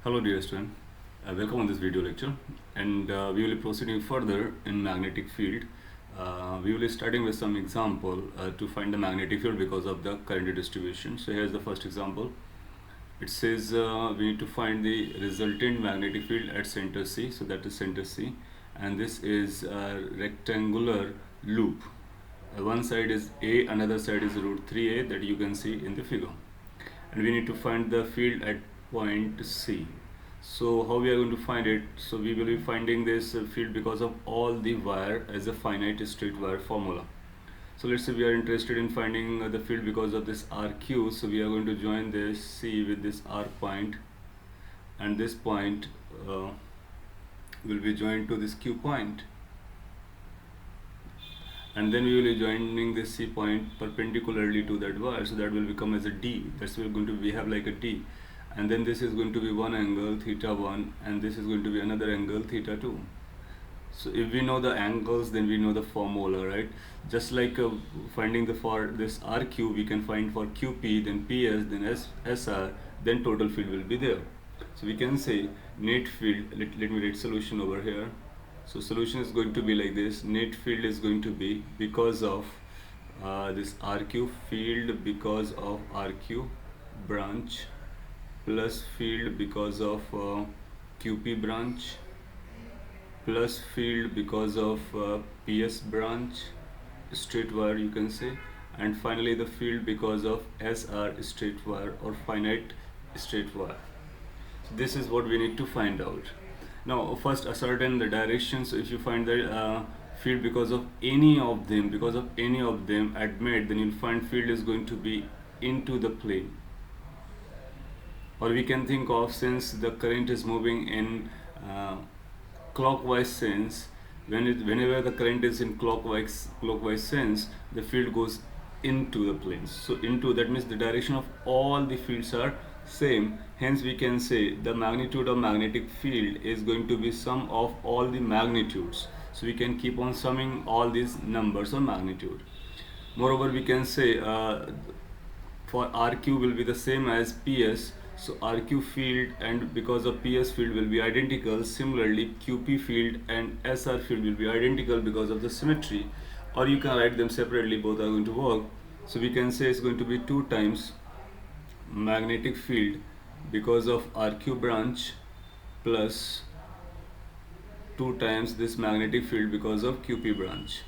Hello dear student, welcome on this video lecture, and we will be proceeding further in magnetic field. We will be starting with some example to find the magnetic field because of the current distribution. So here's the first example. It says we need to find the resultant magnetic field at center C, so that is center C, and this is a rectangular loop. One side is A, another side is root 3A that you can see in the figure, and we need to find the field at point C. So how we are going to find it? So we will be finding this field because of all the wire as a finite straight wire formula. So let's say we are interested in finding the field because of this RQ. So we are going to join this C with this R point, and this point will be joined to this Q point, and then we will be joining this C point perpendicularly to that wire, so that will become as a D. That's going to be, we have like a D, and then this is going to be one angle theta 1, and this is going to be another angle theta 2. So if we know the angles, then we know the formula, right? Just like finding the for this RQ, we can find for QP, then PS, then SR, then total field will be there. So we can say net field, let me write solution over here. So solution is going to be like this. Net field is going to be because of this RQ field because of RQ branch plus field because of QP branch plus field because of PS branch, straight wire you can say, and finally the field because of SR straight wire or finite straight wire. So this is what we need to find out. Now first ascertain the direction. So if you find the field because of any of them, admit, then you'll find field is going to be into the plane. Or we can think of, since the current is moving in clockwise sense, whenever the current is in clockwise sense, the field goes into the planes. So into, that means the direction of all the fields are same. Hence we can say the magnitude of magnetic field is going to be sum of all the magnitudes. So we can keep on summing all these numbers on magnitude. Moreover, we can say for RQ will be the same as PS. So RQ field and because of PS field will be identical. Similarly, QP field and SR field will be identical because of the symmetry. Or you can write them separately, both are going to work. So we can say it's going to be 2 times magnetic field because of RQ branch plus 2 times this magnetic field because of QP branch.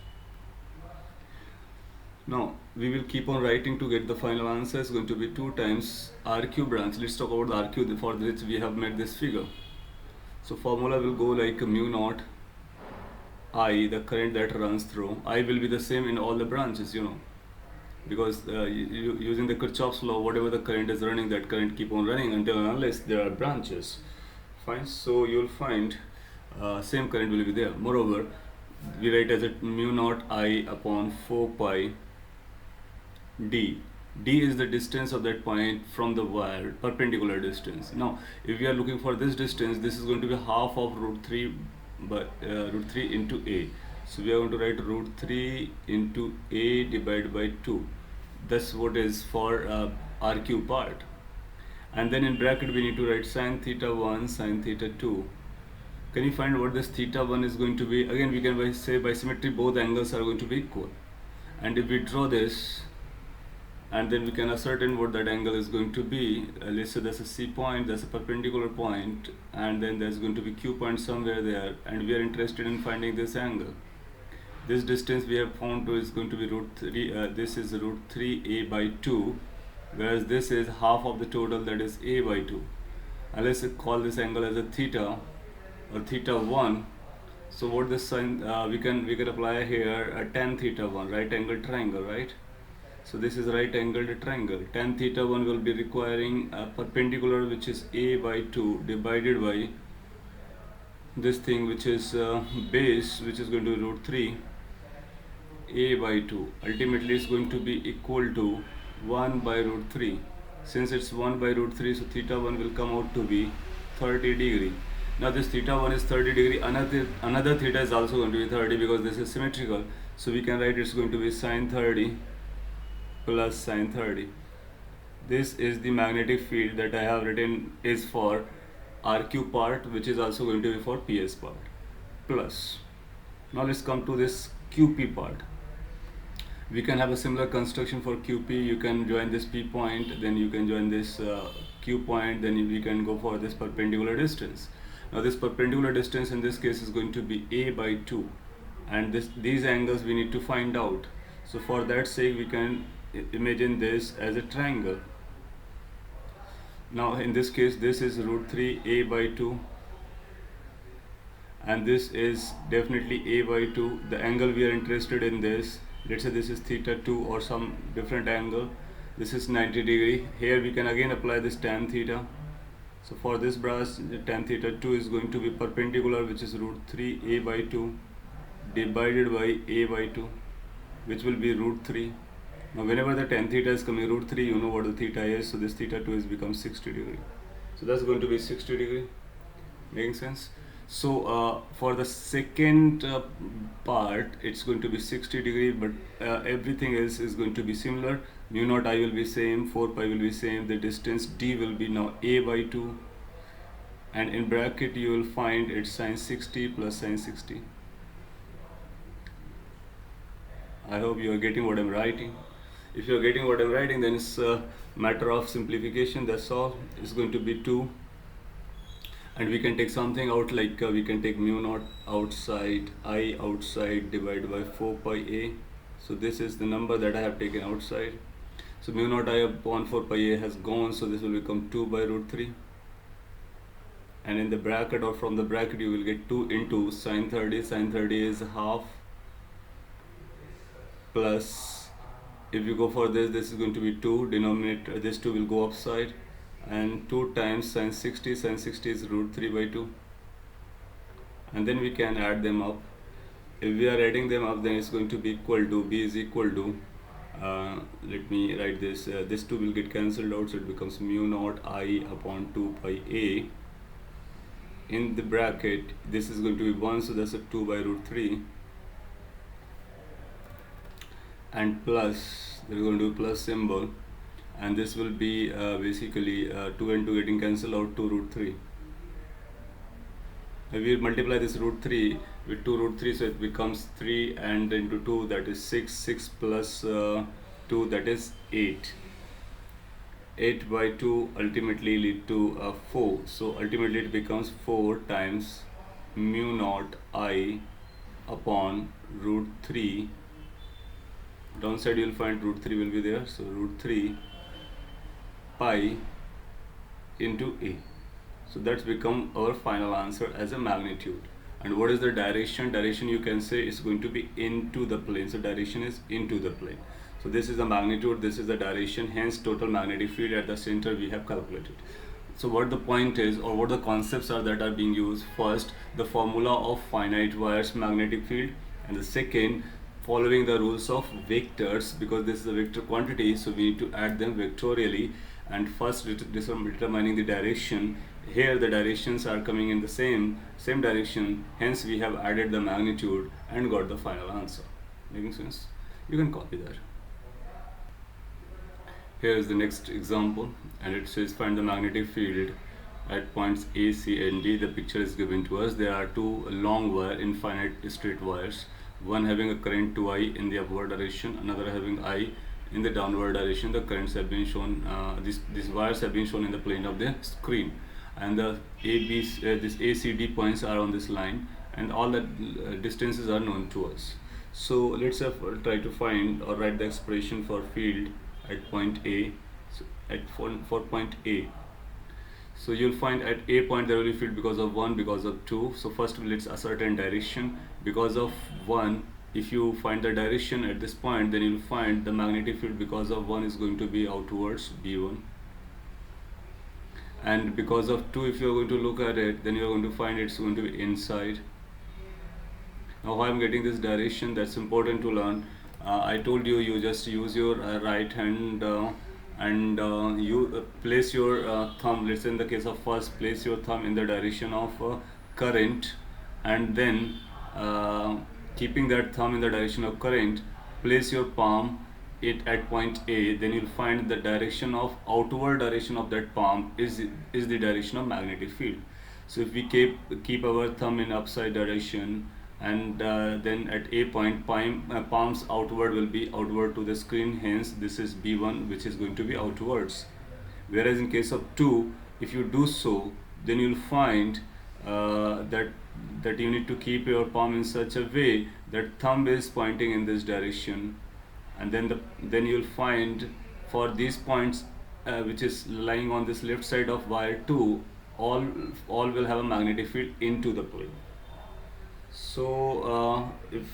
Now we will keep on writing to get the final answer. Is going to be 2 times RQ branch. Let's talk about the RQ, for which we have made this figure. So formula will go like mu naught I, the current that runs through. I will be the same in all the branches, because using the Kirchhoff's law, whatever the current is running, that current keep on running until and unless there are branches. Fine. So you'll find same current will be there. Moreover, we write as a mu naught I upon 4 pi D. D is the distance of that point from the wire, perpendicular distance. Now, if we are looking for this distance, this is going to be half of root 3 root 3 into A. So we are going to write root 3 into A divided by 2. That's what is for RQ part. And then in bracket we need to write sine theta 1, sine theta 2. Can you find what this theta 1 is going to be? Again, we can say by symmetry both angles are going to be equal. And if we draw this, and then we can ascertain what that angle is going to be. Let's say that's a C point, that's a perpendicular point, and then there's going to be Q point somewhere there, and we are interested in finding this angle. This distance we have found is going to be root 3, this is root 3A by 2, whereas this is half of the total, that is A by 2. And let's call this angle as a theta, or theta 1. So what this sign, we can apply here a tan theta 1, right angle triangle, right? So this is right angled triangle. Tan theta 1 will be requiring a perpendicular which is A by 2 divided by this thing which is base, which is going to be root 3 A by 2. Ultimately it's going to be equal to 1 by root 3. Since it's 1 by root 3, so theta 1 will come out to be 30 degree. Now this theta 1 is 30 degree. Another theta is also going to be 30 because this is symmetrical. So we can write it's going to be sine 30 plus sine 30. This is the magnetic field that I have written is for RQ part, which is also going to be for PS part, plus. Now let's come to this QP part. We can have a similar construction for QP. You can join this P point, then you can join this Q point, then we can go for this perpendicular distance. Now this perpendicular distance in this case is going to be A by 2, and these angles we need to find out. So for that sake we can imagine this as a triangle. Now in this case this is root 3 A by 2, and this is definitely A by 2. The angle we are interested in this, let's say this is theta 2 or some different angle. This is 90 degree. Here we can again apply this tan theta. So for this brass, the tan theta 2 is going to be perpendicular, which is root 3 A by 2 divided by A by 2, which will be root 3. Now whenever the tan theta is coming root 3, you know what the theta is, so this theta 2 is become 60 degree. So that's going to be 60 degree. Making sense? So for the second part it's going to be 60 degree, but everything else is going to be similar. Mu naught I will be same, 4 pi will be same, the distance d will be now A by 2, and in bracket you will find it's sine 60 plus sine 60. I hope you are getting what I'm writing. If you are getting what I'm writing, then it's a matter of simplification, that's all. It's going to be 2, and we can take something out, like we can take mu naught outside, I outside, divided by 4 pi A. So this is the number that I have taken outside. So mu naught I upon 4 pi A has gone, so this will become 2 by root 3. And in the bracket, or from the bracket, you will get 2 into sine 30. Sine 30 is half, plus, if you go for this, this is going to be 2, denominator, this 2 will go upside, and 2 times sine 60, sine 60 is root 3 by 2, and then we can add them up. If we are adding them up, then it's going to be equal to, B is equal to, let me write this, this 2 will get cancelled out, so it becomes mu naught I upon 2 pi A. In the bracket, this is going to be 1, so that's a 2 by root 3, and plus, there is going to be plus symbol, and this will be basically 2 and 2 getting cancelled out, 2 root 3. If we multiply this root 3 with 2 root 3, so it becomes 3, and into 2, that is 6, 6 plus 2, that is 8. 8 by 2 ultimately lead to 4, so ultimately it becomes 4 times mu naught I upon root 3. Downside you will find root 3 will be there, so root 3 pi into A. So that's become our final answer as a magnitude. And what is the direction? Direction you can say is going to be into the plane. So direction is into the plane. So this is the magnitude, this is the direction, hence total magnetic field at the center we have calculated. So what the point is, or what the concepts are that are being used: first, the formula of finite wires magnetic field, and the second, following the rules of vectors, because this is a vector quantity, so we need to add them vectorially. And first determining the direction. Here the directions are coming in the same direction, hence we have added the magnitude and got the final answer. Making sense? You can copy that. Here is the next example, and it says find the magnetic field at points A, C and D. The picture is given to us. There are two long wire, infinite straight wires, one having a current 2I in the upward direction, another having I in the downward direction. The currents have been shown, these wires have been shown in the plane of the screen, and the this ACD points are on this line, and all the distances are known to us. So let's try to find or write the expression for field at point A. So for point A, so you'll find at A point there will be field because of 1, because of 2. So first let's ascertain direction. Because of 1, if you find the direction at this point, then you'll find the magnetic field because of 1 is going to be outwards, B1. And because of 2, if you're going to look at it, then you're going to find it's going to be inside. Now how I'm getting this direction, that's important to learn. I told you, you just use your right hand and you place your thumb. Let's say in the case of first, place your thumb in the direction of current, and then keeping that thumb in the direction of current, place your palm it at point A, then you'll find the direction of outward direction of that palm is the direction of magnetic field. So if we keep our thumb in upside direction, and then at A point, palms outward will be outward to the screen, hence this is B1, which is going to be outwards. Whereas in case of 2, if you do so, then you'll find that you need to keep your palm in such a way that thumb is pointing in this direction, and then you'll find for these points which is lying on this left side of wire 2, all will have a magnetic field into the plane. So if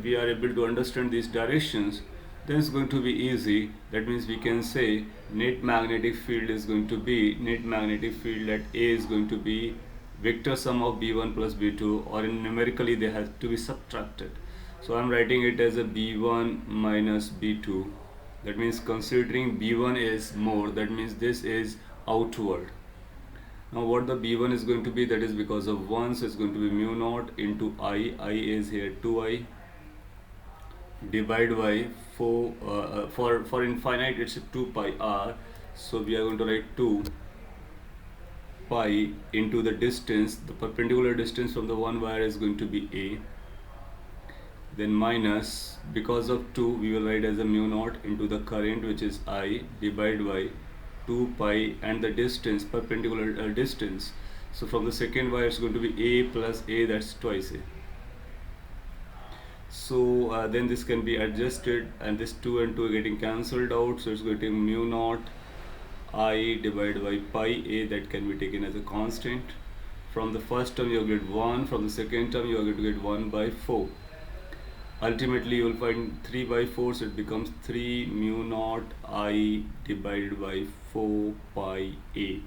we are able to understand these directions, then it's going to be easy. That means we can say net magnetic field is going to be, net magnetic field at A is going to be vector sum of B1 plus B2, or in numerically they have to be subtracted. So I'm writing it as a B1 minus B2. That means considering B1 is more, that means this is outward. Now what the B1 is going to be, that is because of 1, so it's going to be mu naught into I is here 2I, divide by 4, for infinite it's 2 pi r, so we are going to write 2 pi into the distance, the perpendicular distance from the one wire is going to be A, then minus, because of 2 we will write as a mu naught into the current, which is I, divide by 2 pi and the distance, perpendicular distance. So from the second wire it's going to be A plus A, that's twice A. So then this can be adjusted, and this 2 and 2 are getting cancelled out, so it's going to be mu naught I divided by pi A, that can be taken as a constant. From the first term you will get 1, from the second term you are going to get 1 by 4. Ultimately you will find 3 by 4, so it becomes 3 mu naught I divided by 4 pi A.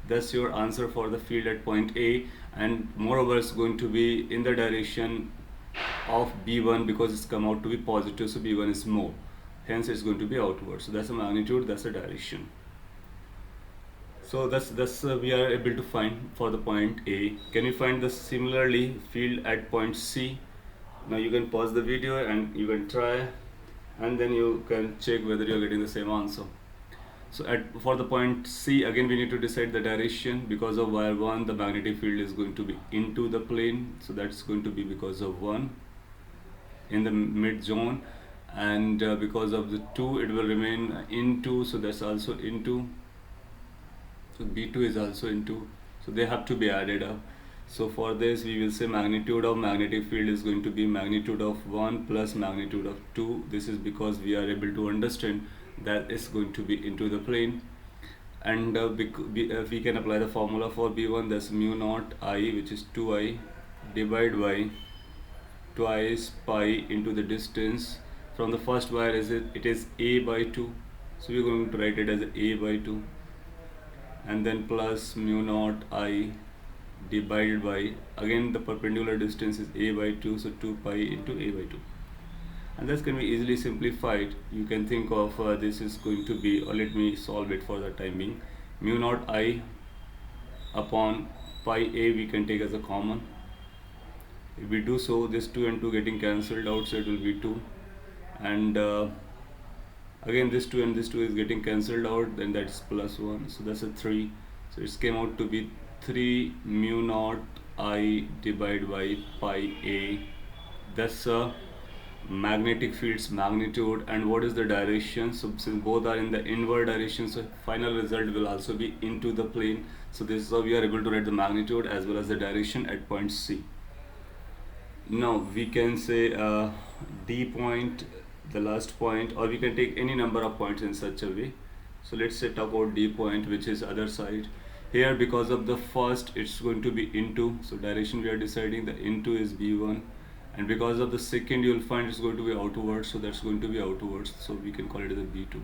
That's your answer for the field at point A, and moreover it's going to be in the direction of B1 because it's come out to be positive, so B1 is more, hence it's going to be outward. So that's the magnitude, that's the direction. So that's we are able to find for the point A. Can you find the similarly field at point C? Now you can pause the video and you can try, and then you can check whether you are getting the same answer. So for the point C, again we need to decide the direction. Because of wire 1, the magnetic field is going to be into the plane, so that's going to be because of 1 in the mid zone, and because of the 2 it will remain into, so that's also into, so B2 is also into, so they have to be added up. So for this we will say magnitude of magnetic field is going to be magnitude of 1 plus magnitude of 2. This is because we are able to understand that it's going to be into the plane, and we can apply the formula for B1, that's mu naught I, which is 2I, divide by twice pi into the distance. From the first wire it is A by 2, so we're going to write it as A by 2, and then plus mu naught I divided by, again the perpendicular distance is A by 2, so 2 pi into A by 2, and this can be easily simplified. You can think of this is going to be, or let me solve it for the time being, mu naught I upon pi A we can take as a common. If we do so, this 2 and 2 getting cancelled out, so it will be 2, and again this 2 and this 2 is getting cancelled out, then that's plus 1, so that's a 3, so it came out to be 3 mu naught I divided by pi A. That's a magnetic field's magnitude. And what is the direction? So since both are in the inward direction, so final result will also be into the plane. So this is how we are able to write the magnitude as well as the direction at point C. Now we can say D point, the last point, or we can take any number of points in such a way. So let's say talk about D point, which is other side. Here because of the first it's going to be into, so direction we are deciding, the into is B1, and because of the second you will find it's going to be outwards, so that's going to be outwards, so we can call it as a B2.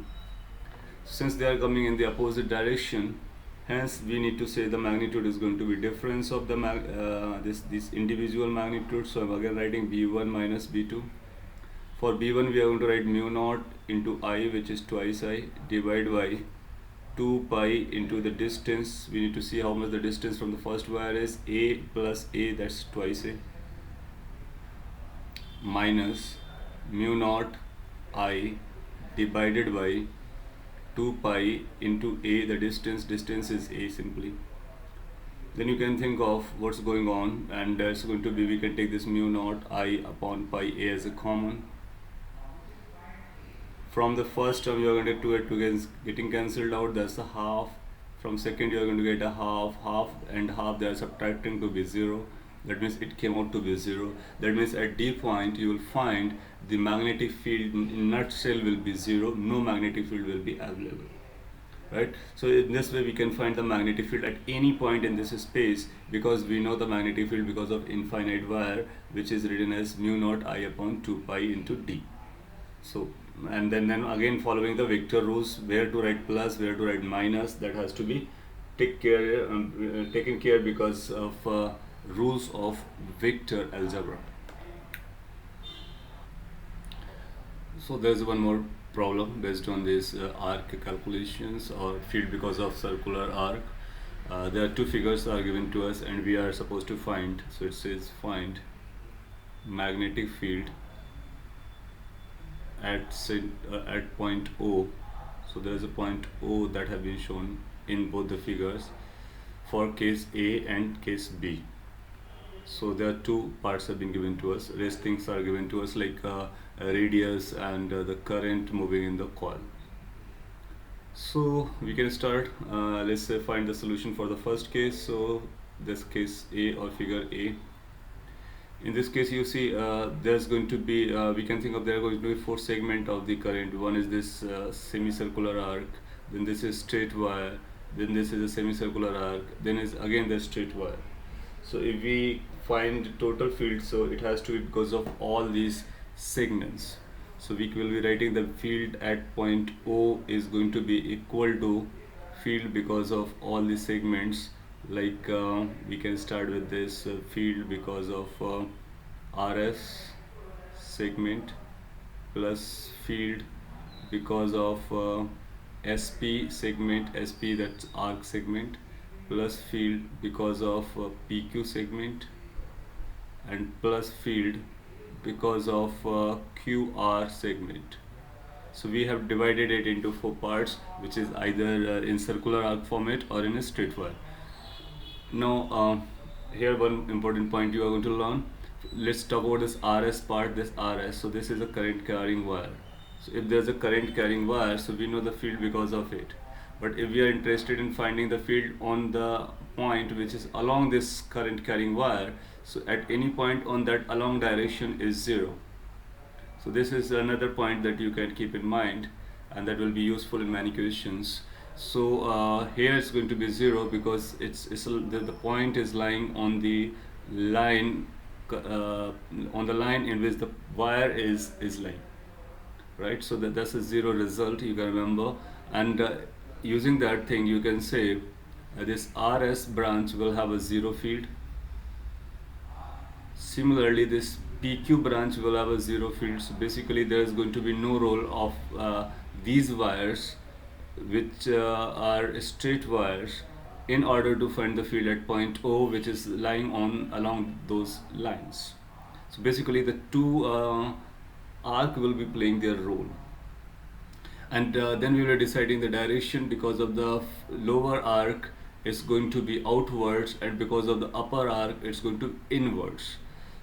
Since they are coming in the opposite direction, hence we need to say the magnitude is going to be difference of the this individual magnitude. So I'm again writing B1 minus B2. For B1 we are going to write mu naught into I, which is twice I, divide by 2 pi into the distance. We need to see how much the distance from the first wire is, A plus A, that's twice A, minus mu naught I divided by 2 pi into a, the distance is a simply. Then you can think of what's going on, and it's going to be, we can take this mu naught I upon pi a as a common. From the first term you are going to get 2 getting cancelled out, that's a half. From second you are going to get a half and half, they are subtracting to be 0. That means it came out to be 0. That means at D point you will find the magnetic field in nutshell will be 0, no magnetic field will be available. Right? So in this way we can find the magnetic field at any point in this space, because we know the magnetic field because of infinite wire, which is written as mu naught I upon 2 pi into D. So, and then again following the vector rules, where to write plus, where to write minus, that has to be taken care because of rules of vector algebra. So there's one more problem based on this arc calculations or field because of circular arc. There are two figures are given to us and we are supposed to find. So it says find magnetic field at point O. So there is a point O that have been shown in both the figures for case A and case B. So there are two parts have been given to us. Rest things are given to us like a radius and the current moving in the coil. So we can start. Let's say find the solution for the first case. So this case A or figure A. In this case, you see there's going to be, we can think of there are going to be 4 segments of the current. One is this semicircular arc, then this is straight wire, then this is a semicircular arc, then is again the straight wire. So if we find total field, so it has to be because of all these segments. So we will be writing the field at point O is going to be equal to field because of all the segments. Like we can start with this field because of RS segment plus field because of SP segment, SP that's arc segment, plus field because of PQ segment, and plus field because of QR segment. So we have divided it into 4 parts, which is either in circular arc format or in a straight wire. Now here one important point you are going to learn. Let's talk about this RS part, this RS. So this is a current carrying wire. So if there's a current carrying wire, so we know the field because of it. But if we are interested in finding the field on the point which is along this current carrying wire, so at any point on that along direction is 0. So this is another point that you can keep in mind, and that will be useful in many questions. So here it's going to be 0 because the point is lying on the line in which the wire is lying, right? So that's a 0 result, you can remember. And using that thing you can say this RS branch will have a 0 field. Similarly, this PQ branch will have a 0 field. So basically there is going to be no role of these wires, which are straight wires, in order to find the field at point O, which is lying along those lines. So basically the two arc will be playing their role, and then we were deciding the direction because of the lower arc is going to be outwards, and because of the upper arc it's going to inwards.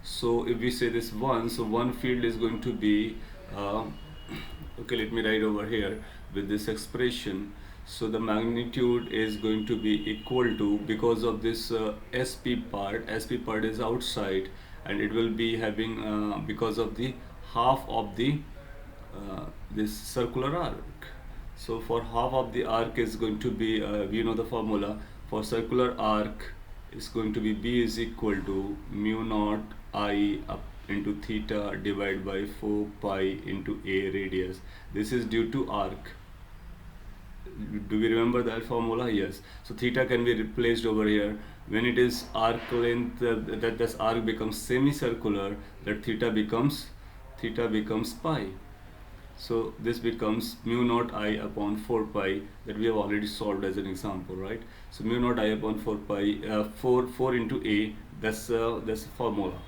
So if we say this 1, so one field is going to be okay, let me write over here with this expression. So the magnitude is going to be equal to, because of this SP part is outside, and it will be having because of the half of the this circular arc. So for half of the arc is going to be we know the formula for circular arc is going to be B is equal to mu naught I up into theta divided by 4 pi into a radius. This is due to arc. Do we remember that formula? Yes. So theta can be replaced over here. When it is arc length, that this arc becomes semicircular, that theta becomes pi. So this becomes mu naught I upon 4 pi, that we have already solved as an example, right? So mu naught I upon 4 pi, 4 into a, that's the formula.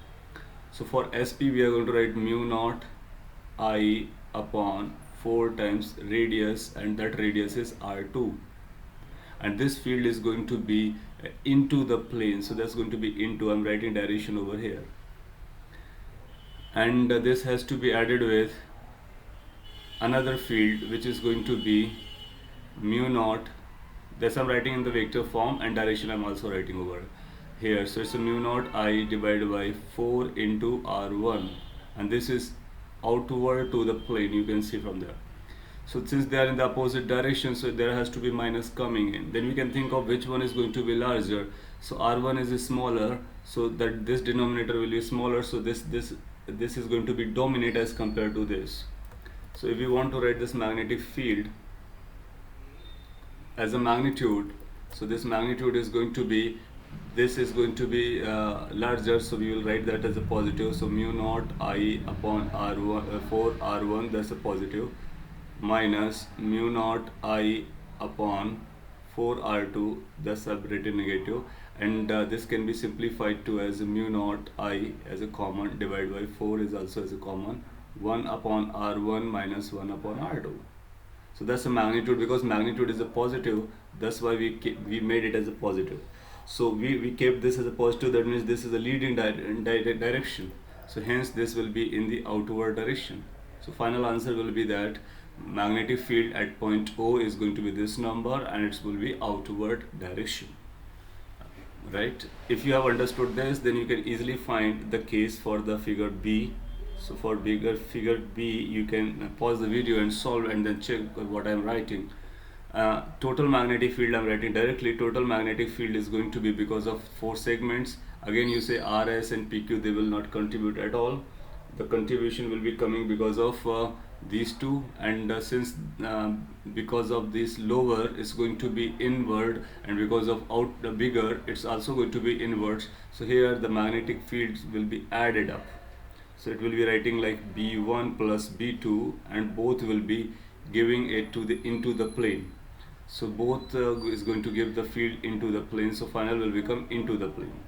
So for SP we are going to write mu naught I upon 4 times radius, and that radius is r2, and this field is going to be into the plane, so that's going to be into, I'm writing direction over here, and this has to be added with another field which is going to be mu naught. This I'm writing in the vector form, and direction I'm also writing over here. So it's a mu naught I divided by 4 into r1, and this is outward to the plane, you can see from there. So since they are in the opposite direction, so there has to be minus coming in. Then we can think of which one is going to be larger. So r1 is smaller, so that this denominator will be smaller, so this is going to be dominate as compared to this. So if we want to write this magnetic field as a magnitude, so this magnitude is going to be, this is going to be larger, so we will write that as a positive. So mu naught I upon r1 4 r1, that's a positive, minus mu naught I upon 4 r2, that's separated negative, and this can be simplified to as mu naught I as a common divided by 4 is also as a common, 1 upon r1 minus 1 upon r2. So that's a magnitude, because magnitude is a positive, that's why we made it as a positive. So we kept this as a positive, that means this is a leading direction, so hence this will be in the outward direction. So final answer will be that magnetic field at point O is going to be this number, and it will be outward direction, right? If you have understood this, then you can easily find the case for the figure B. So for figure B, you can pause the video and solve, and then check what I am writing. Total magnetic field I'm writing directly. Total magnetic field is going to be, because of 4 segments, again you say RS and PQ, they will not contribute at all. The contribution will be coming because of these two, and since because of this lower is going to be inward, and because of bigger it's also going to be inwards, so here the magnetic fields will be added up. So it will be writing like B1 plus B2, and both will be giving it to the into the plane. So both is going to give the field into the plane, so final will become into the plane.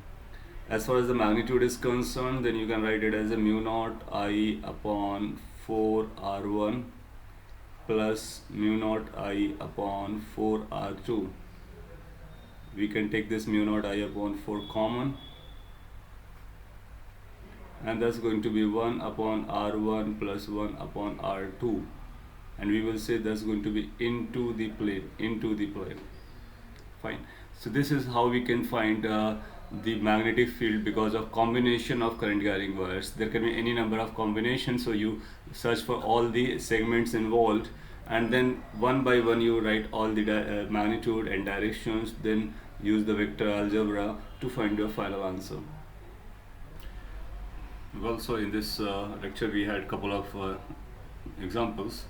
As far as the magnitude is concerned, then you can write it as a mu naught I upon 4 r1 plus mu naught I upon 4 r2. We can take this mu naught I upon 4 common, and that's going to be 1 upon r1 plus 1 upon r2, and we will say that's going to be into the plane, fine. So this is how we can find the magnetic field because of combination of current carrying wires. There can be any number of combinations, so you search for all the segments involved, and then one by one you write all the magnitude and directions, then use the vector algebra to find your final answer. Well, so in this lecture we had a couple of examples,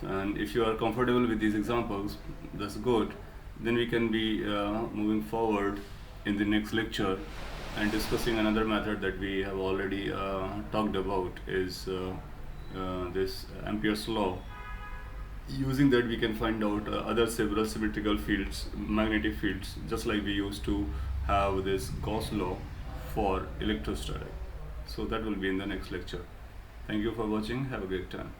and if you are comfortable with these examples, that's good. Then we can be moving forward in the next lecture and discussing another method that we have already talked about, is this Ampere's law. Using that we can find out other several symmetrical fields, magnetic fields, just like we used to have this Gauss law for electrostatic. So that will be in the next lecture. Thank you for watching. Have a great time.